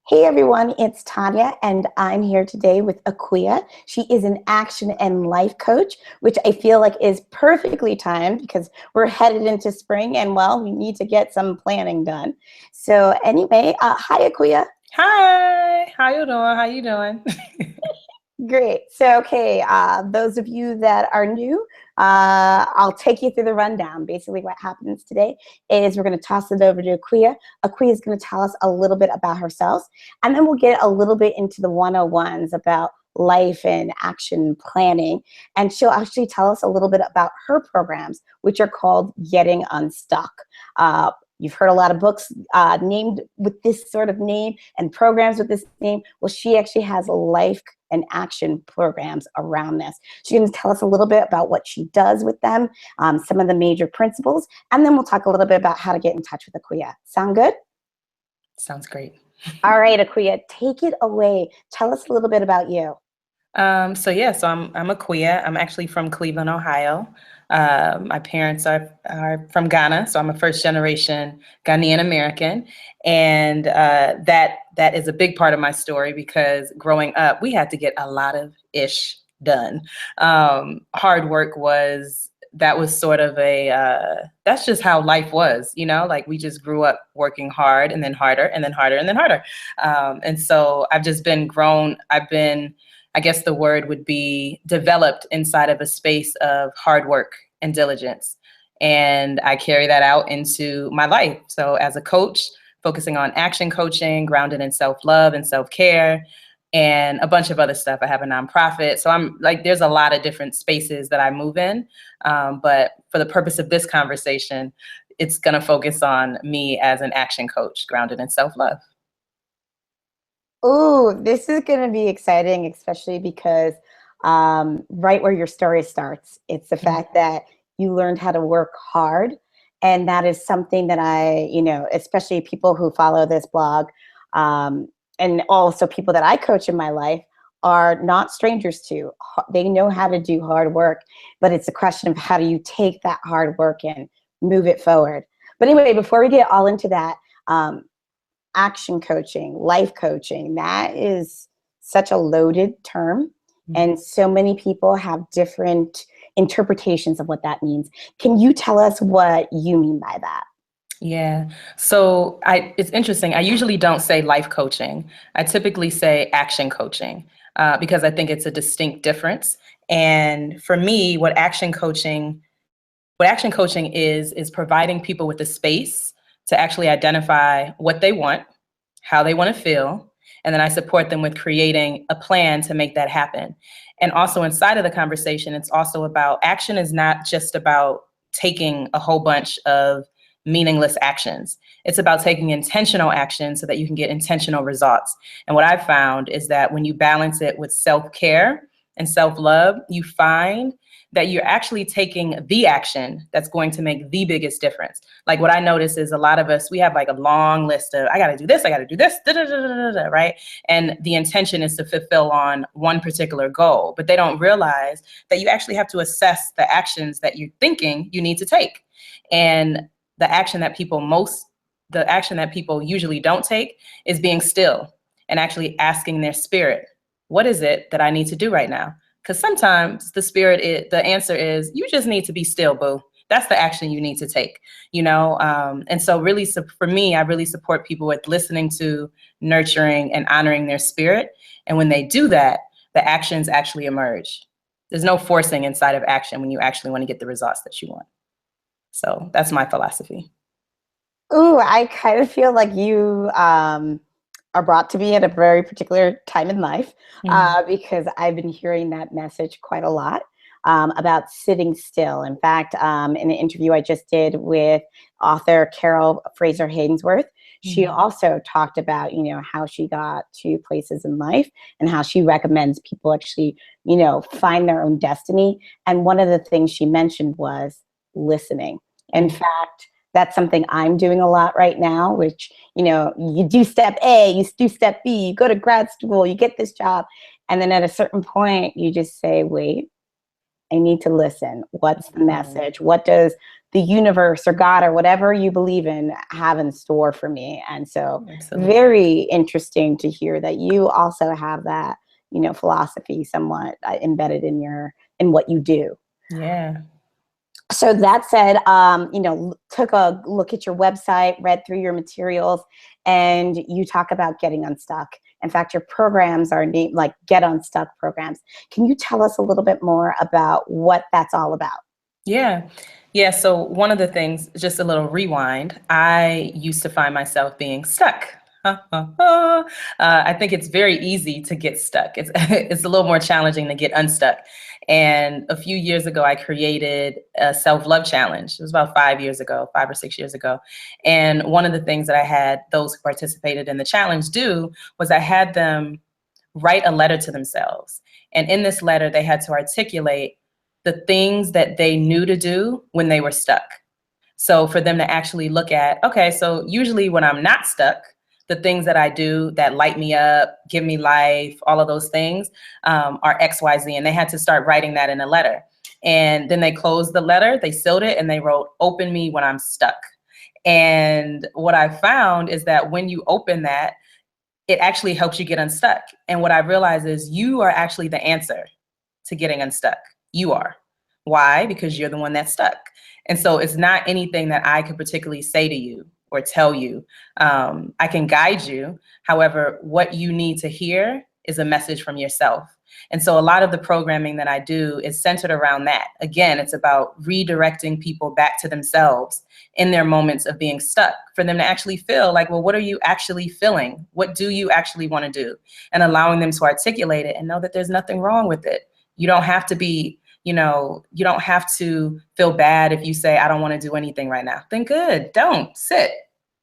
Hey everyone, it's Tanya, and I'm here today with Akua. She is an action and life coach, which I feel like is perfectly timed because we're headed into spring and, well, we need to get some planning done. So anyway, hi Akua. Hi, how you doing? How you doing? Great. So, okay, those of you that are new, I'll take you through the rundown. Basically, what happens today is we're going to toss it over to Akua. Akua is going to tell us a little bit about herself, and then we'll get a little bit into the 101s about life and action planning. And she'll actually tell us a little bit about her programs, which are called Getting Unstuck. You've heard a lot of books named with this sort of name and programs with this name. Well, she actually has life and action programs around this. She's going to tell us a little bit about what she does with them, some of the major principles, and then we'll talk a little bit about how to get in touch with Akua. Sound good? Sounds great. All right, Akua, take it away. Tell us a little bit about you. So I'm Akua. I'm actually from Cleveland, Ohio. My parents are from Ghana, so I'm a first generation Ghanaian American, and that is a big part of my story because growing up, we had to get a lot of ish done. Hard work was that was sort of that's just how life was, like we just grew up working hard and then harder and then harder and then harder. And so I've just been grown. I guess the word would be developed inside of a space of hard work and diligence. And I carry that out into my life. So as a coach, focusing on action coaching, grounded in self-love and self-care, and a bunch of other stuff. I have a nonprofit. So I'm like, there's a lot of different spaces that I move in. But for the purpose of this conversation, it's going to focus on me as an action coach, grounded in self-love. Oh, this is going to be exciting, especially because right where your story starts, it's the fact that you learned how to work hard. And that is something that especially people who follow this blog, and also people that I coach in my life are not strangers to. They know how to do hard work, but it's a question of how do you take that hard work and move it forward. But anyway, before we get all into that, action coaching, life coaching, that is such a loaded term. And so many people have different interpretations of what that means. Can you tell us what you mean by that? Yeah. So it's interesting. I usually don't say life coaching. I typically say action coaching because I think it's a distinct difference. And for me, what action coaching is providing people with the space to actually identify what they want, how they want to feel, and then I support them with creating a plan to make that happen. And also inside of the conversation, it's also about action is not just about taking a whole bunch of meaningless actions. It's about taking intentional action so that you can get intentional results. And what I've found is that when you balance it with self-care and self-love, you find that you're actually taking the action that's going to make the biggest difference. Like what I notice is a lot of us, we have like a long list of, I got to do this, right? And the intention is to fulfill on one particular goal, but they don't realize that you actually have to assess the actions that you're thinking you need to take. And the action that people usually don't take is being still and actually asking their spirit, what is it that I need to do right now? Because sometimes the answer is, you just need to be still, boo. That's the action you need to take, And so really, for me, I really support people with listening to, nurturing, and honoring their spirit. And when they do that, the actions actually emerge. There's no forcing inside of action when you actually want to get the results that you want. So that's my philosophy. Ooh, I kind of feel like you are brought to me at a very particular time in life because I've been hearing that message quite a lot about sitting still. In fact, in an interview I just did with author Carol Fraser Hainsworth, she also talked about, how she got to places in life and how she recommends people actually, find their own destiny. And one of the things she mentioned was listening. In fact, that's something I'm doing a lot right now, which, you do step A, you do step B, you go to grad school, you get this job. And then at a certain point, you just say, wait, I need to listen. What's the message? What does the universe or God or whatever you believe in have in store for me. And so Absolutely. very interesting to hear that you also have that, philosophy somewhat embedded in what you do. Yeah. So that said, took a look at your website, read through your materials, and you talk about getting unstuck. In fact, your programs are named like Get Unstuck programs. Can you tell us a little bit more about what that's all about? Yeah. Yeah. So one of the things, just a little rewind, I used to find myself being stuck. I think it's very easy to get stuck. It's it's a little more challenging to get unstuck. And a few years ago, I created a self-love challenge. It was about 5 years ago, 5 or 6 years ago. And one of the things that I had those who participated in the challenge do was I had them write a letter to themselves. And in this letter, they had to articulate the things that they knew to do when they were stuck. So for them to actually look at, okay, so usually when I'm not stuck, the things that I do that light me up, give me life, all of those things are X, Y, Z. And they had to start writing that in a letter. And then they closed the letter, they sealed it, and they wrote, "Open me when I'm stuck." And what I found is that when you open that, it actually helps you get unstuck. And what I realized is you are actually the answer to getting unstuck. You are. Why? Because you're the one that's stuck. And so it's not anything that I could particularly say to you or tell you. I can guide you. However, what you need to hear is a message from yourself. And so a lot of the programming that I do is centered around that. Again, it's about redirecting people back to themselves in their moments of being stuck, for them to actually feel like, well, what are you actually feeling? What do you actually want to do? And allowing them to articulate it and know that there's nothing wrong with it. You don't have to be, you don't have to feel bad if you say, I don't want to do anything right now. Then good, don't.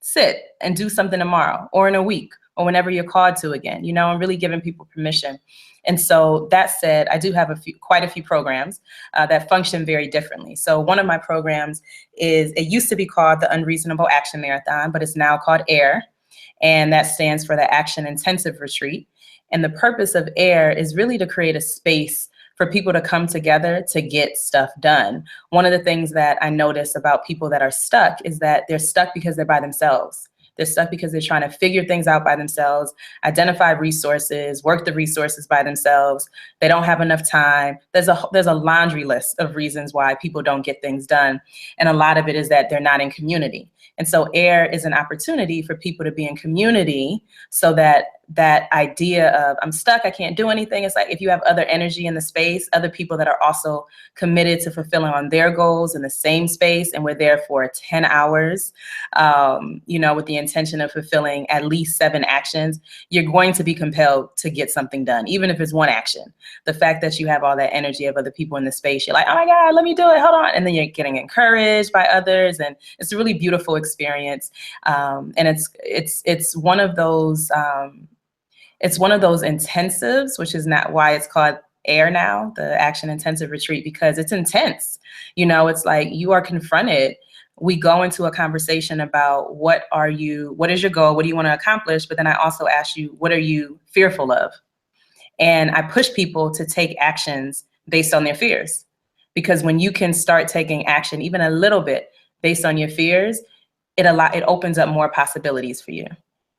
Sit and do something tomorrow or in a week or whenever you're called to again, and really giving people permission. And so that said, I do have quite a few programs that function very differently. So one of my programs it used to be called the Unreasonable Action Marathon, but it's now called AIR. And that stands for the Action Intensive Retreat. And the purpose of AIR is really to create a space for people to come together to get stuff done. One of the things that I notice about people that are stuck is that they're stuck because they're by themselves. They're stuck because they're trying to figure things out by themselves, identify resources, work the resources by themselves. They don't have enough time. There's a laundry list of reasons why people don't get things done. And a lot of it is that they're not in community. And so AIR is an opportunity for people to be in community so that that idea of I'm stuck, I can't do anything. It's like if you have other energy in the space, other people that are also committed to fulfilling on their goals in the same space, and we're there for 10 hours, with the intention of fulfilling at least 7 actions, you're going to be compelled to get something done, even if it's one action. The fact that you have all that energy of other people in the space, you're like, oh my God, let me do it, hold on. And then you're getting encouraged by others. And it's a really beautiful experience. And it's one of those, it's one of those intensives, which is not why it's called AIR now, the Action Intensive Retreat, because it's intense. It's like you are confronted. We go into a conversation about what is your goal? What do you want to accomplish? But then I also ask you, what are you fearful of? And I push people to take actions based on their fears. Because when you can start taking action, even a little bit based on your fears, it opens up more possibilities for you.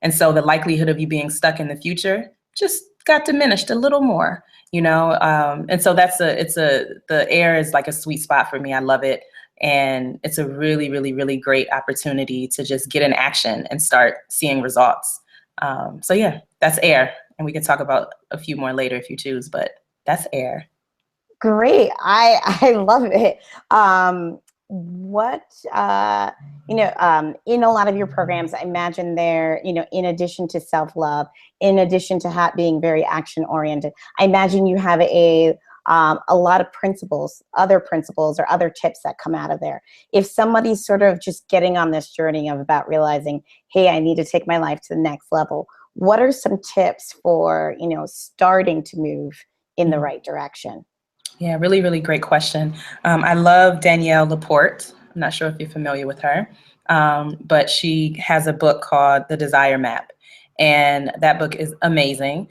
And so the likelihood of you being stuck in the future just got diminished a little more, and so the AIR is like a sweet spot for me. I love it. And it's a really, really, really great opportunity to just get in action and start seeing results. So yeah, that's AIR. And we can talk about a few more later if you choose, but that's AIR. Great. I love it. What in a lot of your programs, I imagine there, in addition to self-love, in addition to being very action oriented, I imagine you have a lot of other principles or other tips that come out of there. If somebody's sort of just getting on this journey of about realizing, hey, I need to take my life to the next level, what are some tips for, starting to move in the right direction? Yeah, really, really great question. I love Danielle Laporte. I'm not sure if you're familiar with her, but she has a book called The Desire Map. And that book is amazing.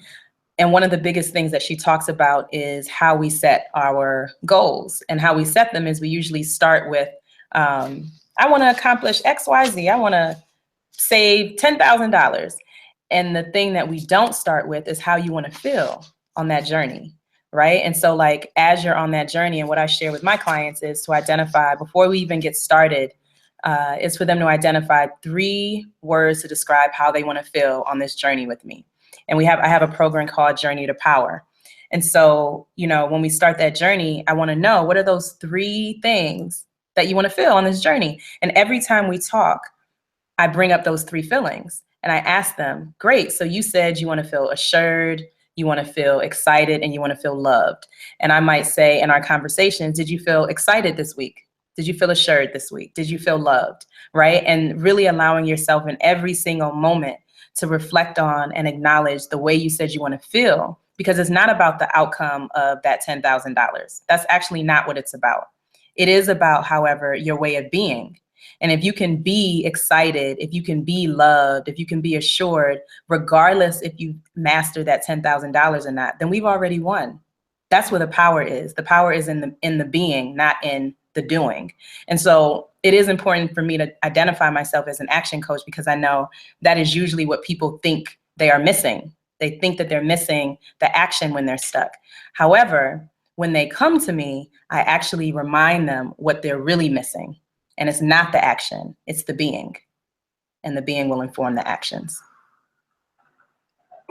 And one of the biggest things that she talks about is how we set our goals. And how we set them is we usually start with I want to accomplish XYZ. I want to save $10,000. And the thing that we don't start with is how you want to feel on that journey, right? And so like, as you're on that journey, and what I share with my clients is to identify, before we even get started, is for them to identify 3 words to describe how they want to feel on this journey with me. And I have a program called Journey to Power. And so, when we start that journey, I want to know, what are those 3 things that you want to feel on this journey? And every time we talk, I bring up those 3 feelings and I ask them, great, so you said you want to feel assured, you want to feel excited, and you want to feel loved. And I might say in our conversations, did you feel excited this week? Did you feel assured this week? Did you feel loved? Right? And really allowing yourself in every single moment to reflect on and acknowledge the way you said you want to feel, because it's not about the outcome of that $10,000. That's actually not what it's about. It is about, however, your way of being. And if you can be excited, if you can be loved, if you can be assured, regardless if you master that $10,000 or not, then we've already won. That's where the power is. The power is in the being, not in the doing. And so it is important for me to identify myself as an action coach, because I know that is usually what people think they are missing. They think that they're missing the action when they're stuck. However, when they come to me, I actually remind them what they're really missing. And it's not the action, it's the being. And the being will inform the actions.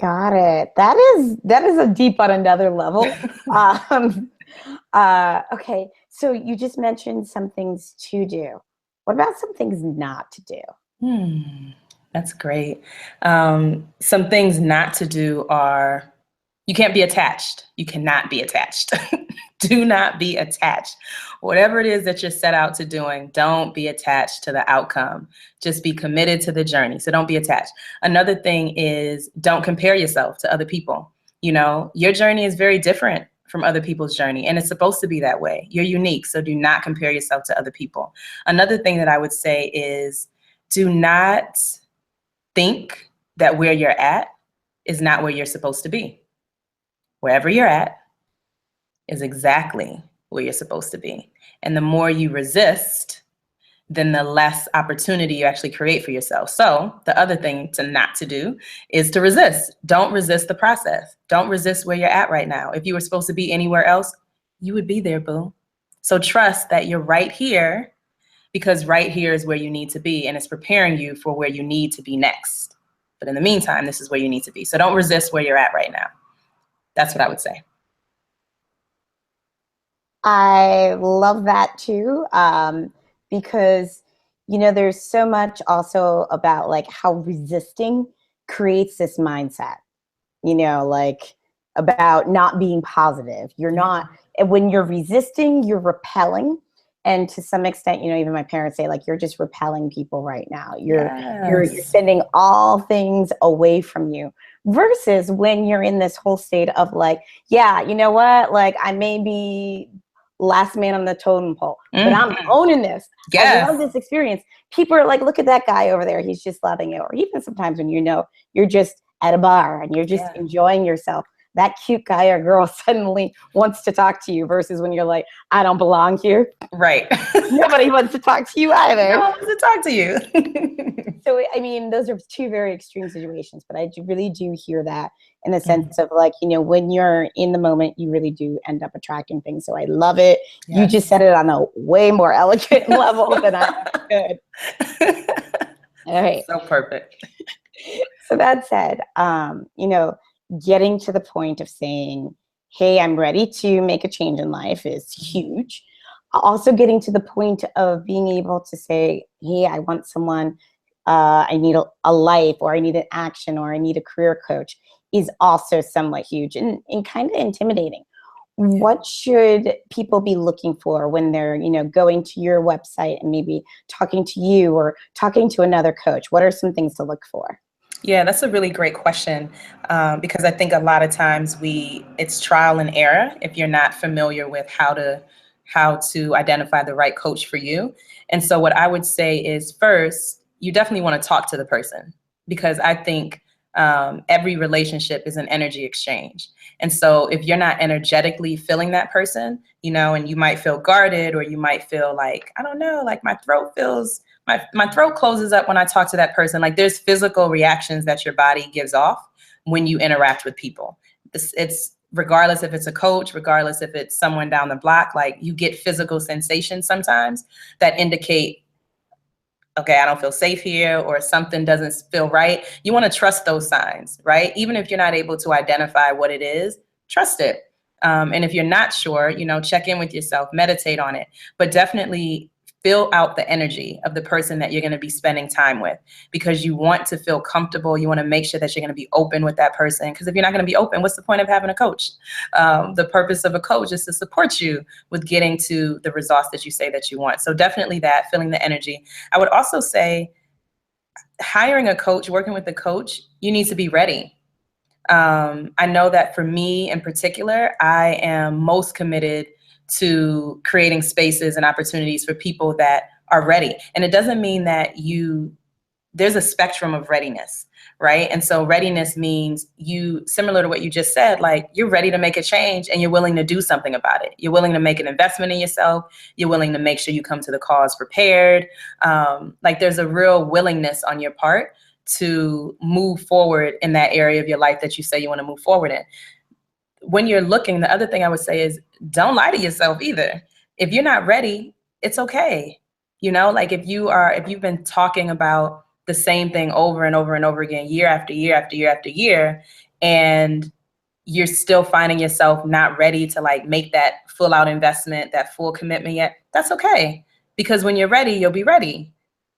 Got it. That is a deep on another level. Okay, so you just mentioned some things to do. What about some things not to do? That's great. Some things not to do are, you can't be attached. You cannot be attached. Do not be attached. Whatever it is that you're set out to doing, don't be attached to the outcome. Just be committed to the journey. So don't be attached. Another thing is, don't compare yourself to other people. Your journey is very different from other people's journey, and it's supposed to be that way. You're unique, so do not compare yourself to other people. Another thing that I would say is, do not think that where you're at is not where you're supposed to be. Wherever you're at is exactly where you're supposed to be. And the more you resist, then the less opportunity you actually create for yourself. So the other thing not to do is to resist. Don't resist the process. Don't resist where you're at right now. If you were supposed to be anywhere else, you would be there, boo. So trust that you're right here, because right here is where you need to be, and it's preparing you for where you need to be next. But in the meantime, this is where you need to be. So don't resist where you're at right now. That's what I would say. I love that too, because there's so much also about like how resisting creates this mindset, like about not being positive. You're not, when you're resisting, you're repelling. And to some extent, even my parents say, like, you're just repelling people right now. You're sending all things away from you. Versus when you're in this whole state of like, yeah, you know what? Like, I may be last man on the totem pole, but I'm owning this. Yes. I love this experience. People are like, look at that guy over there. He's just loving it. Or even sometimes when you're just at a bar and you're just enjoying yourself, that cute guy or girl suddenly wants to talk to you, versus when you're like, I don't belong here. Right. Nobody wants to talk to you either. No one wants to talk to you. So, I mean, those are 2 very extreme situations, but I really do hear that in the sense of like, when you're in the moment, you really do end up attracting things. So I love it. Yes. You just said it on a way more elegant level than I could. All right. So perfect. So that said, getting to the point of saying, hey, I'm ready to make a change in life is huge. Also getting to the point of being able to say, hey, I want someone, I need a life, or I need an action, or I need a career coach, is also somewhat huge and kind of intimidating. What should people be looking for when they're, going to your website and maybe talking to you or talking to another coach? What are some things to look for? Yeah, that's a really great question, because I think a lot of times it's trial and error if you're not familiar with how to identify the right coach for you. And so what I would say is, first, you definitely want to talk to the person, because I think Every relationship is an energy exchange. And so if you're not energetically feeling that person, you know, and you might feel guarded, or you might feel like, I don't know, like my throat closes up when I talk to that person. Like there's physical reactions that your body gives off when you interact with people. It's regardless if it's a coach, regardless if it's someone down the block, like you get physical sensations sometimes that indicate, okay, I don't feel safe here, or something doesn't feel right. You want to trust those signs, right? Even if you're not able to identify what it is, trust it. And if you're not sure, you know, check in with yourself, meditate on it, but definitely fill out the energy of the person that you're going to be spending time with, because you want to feel comfortable. You want to make sure that you're going to be open with that person, because if you're not going to be open, what's the point of having a coach? The purpose of a coach is to support you with getting to the results that you say that you want. So definitely that, feeling the energy. I would also say hiring a coach, working with a coach, you need to be ready. I know that for me in particular, I am most committed to creating spaces and opportunities for people that are ready. And it doesn't mean that there's a spectrum of readiness, right? And so readiness means you, similar to what you just said, like you're ready to make a change and you're willing to do something about it. You're willing to make an investment in yourself. You're willing to make sure you come to the cause prepared. Like there's a real willingness on your part to move forward in that area of your life that you say you want to move forward in. When you're looking, the other thing I would say is don't lie to yourself either. If you're not ready, it's okay. You know, like if you've been talking about the same thing over and over and over again, year after year after year after year, and you're still finding yourself not ready to like make that full out investment, that full commitment yet, that's okay. Because when you're ready, you'll be ready.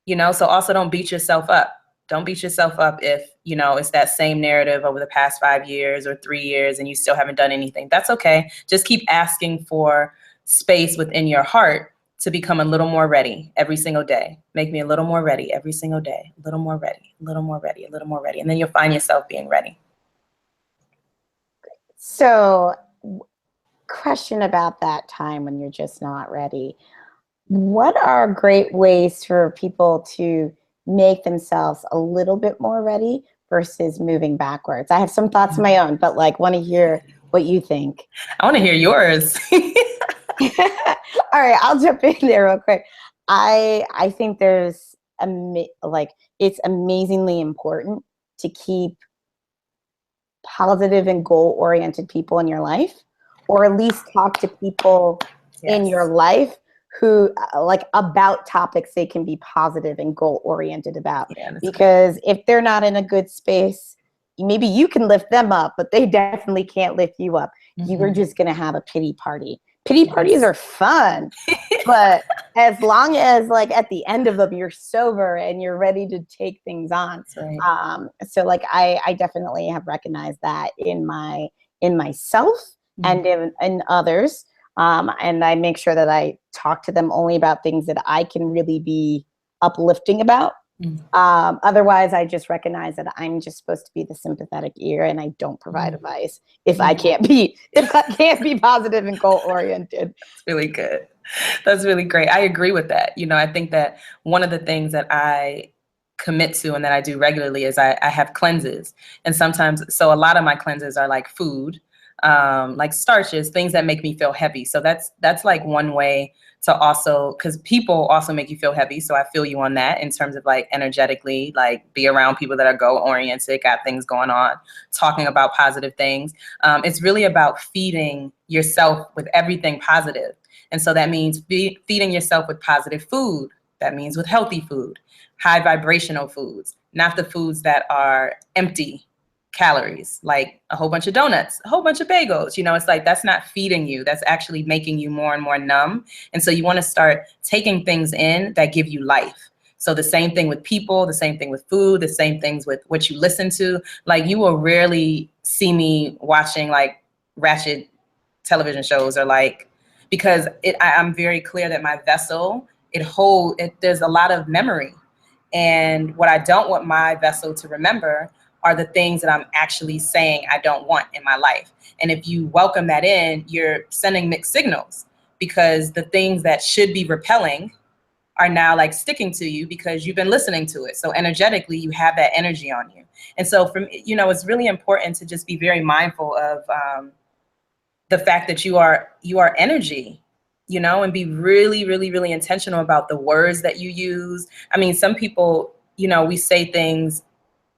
You know, so also don't beat yourself up. Don't beat yourself up if, you know, it's that same narrative over the past 5 years or 3 years and you still haven't done anything. That's okay. Just keep asking for space within your heart to become a little more ready every single day. Make me a little more ready every single day. A little more ready, a little more ready, a little more ready. And then you'll find yourself being ready. So, question about that time when you're just not ready. What are great ways for people to make themselves a little bit more ready versus moving backwards? I have some thoughts of my own, but like want to hear what you think. I want to hear yours. All right, I'll jump in there real quick. I think there's it's amazingly important to keep positive and goal-oriented people in your life, or at least talk to people in your life who like about topics they can be positive and goal-oriented about. Because if they're not in a good space, maybe you can lift them up, but they definitely can't lift you up. You are just going to have a pity party. Pity parties are fun, but as long as like at the end of them you're sober and you're ready to take things on. So like I definitely have recognized that in myself and in others. And I make sure that I talk to them only about things that I can really be uplifting about. Otherwise, I just recognize that I'm just supposed to be the sympathetic ear, and I don't provide advice if I can't be positive and goal oriented. That's really good. That's really great. I agree with that. You know, I think that one of the things that I commit to and that I do regularly is I have cleanses, and sometimes, so a lot of my cleanses are like food, like starches, things that make me feel heavy. So that's like one way to also, because people also make you feel heavy. So I feel you on that in terms of like energetically, like be around people that are goal oriented, got things going on, talking about positive things. It's really about feeding yourself with everything positive. And so that means feeding yourself with positive food. That means with healthy food, high vibrational foods, not the foods that are empty calories, like a whole bunch of donuts, a whole bunch of bagels. You know, it's like that's not feeding you. That's actually making you more and more numb. And so you want to start taking things in that give you life. So the same thing with people, the same thing with food, the same things with what you listen to. Like you will rarely see me watching like ratchet television shows or like, because I'm very clear that my vessel, there's a lot of memory. And what I don't want my vessel to remember are the things that I'm actually saying I don't want in my life. And if you welcome that in, you're sending mixed signals, because the things that should be repelling are now like sticking to you because you've been listening to it. So energetically, you have that energy on you. And so from, you know, it's really important to just be very mindful of the fact that you are energy, you know, and be really, really, really intentional about the words that you use. I mean, some people, you know, we say things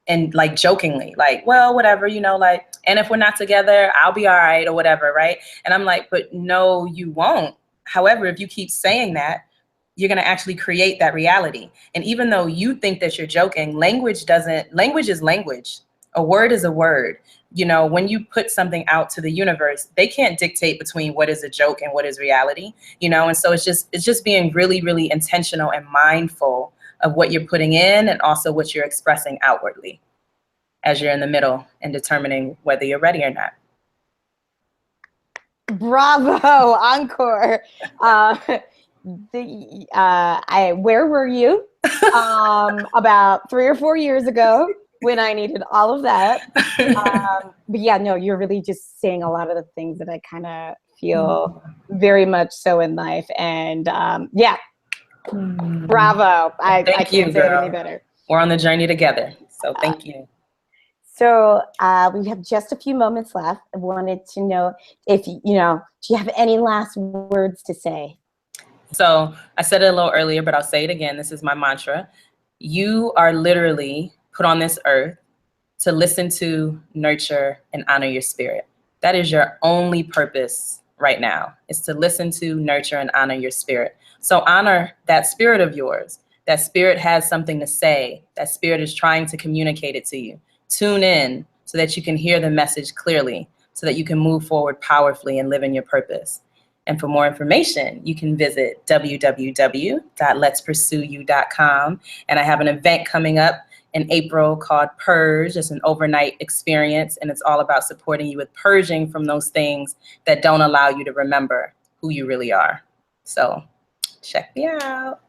and like jokingly, like, well, whatever, you know, like, and if we're not together, I'll be all right or whatever, right? And I'm like, but no, you won't. However, if you keep saying that, you're going to actually create that reality. And even though you think that you're joking, language is language. A word is a word. You know, when you put something out to the universe, they can't dictate between what is a joke and what is reality, you know? And so it's just being really, really intentional and mindful of what you're putting in and also what you're expressing outwardly as you're in the middle and determining whether you're ready or not. Bravo, encore. Where were you about 3 or 4 years ago when I needed all of that? But yeah, no, you're really just saying a lot of the things that I kind of feel very much so in life. And yeah, bravo. I can't say it any better. We're on the journey together. So thank you. So we have just a few moments left. I wanted to know if, you know, do you have any last words to say? So I said it a little earlier, but I'll say it again. This is my mantra. You are literally put on this earth to listen to, nurture, and honor your spirit. That is your only purpose right now, is to listen to, nurture, and honor your spirit. So honor that spirit of yours. That spirit has something to say. That spirit is trying to communicate it to you. Tune in so that you can hear the message clearly, so that you can move forward powerfully and live in your purpose. And for more information, you can visit www.letspursueyou.com. And I have an event coming up in April called Purge. It's an overnight experience, and it's all about supporting you with purging from those things that don't allow you to remember who you really are. So check me out.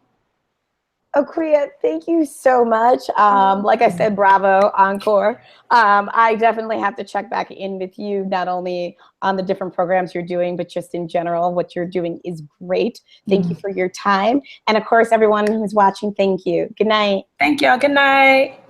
Akua, thank you so much. Like I said, bravo, encore. I definitely have to check back in with you, not only on the different programs you're doing, but just in general. What you're doing is great. Thank you for your time. And of course, everyone who's watching, thank you. Good night. Thank y'all. Good night.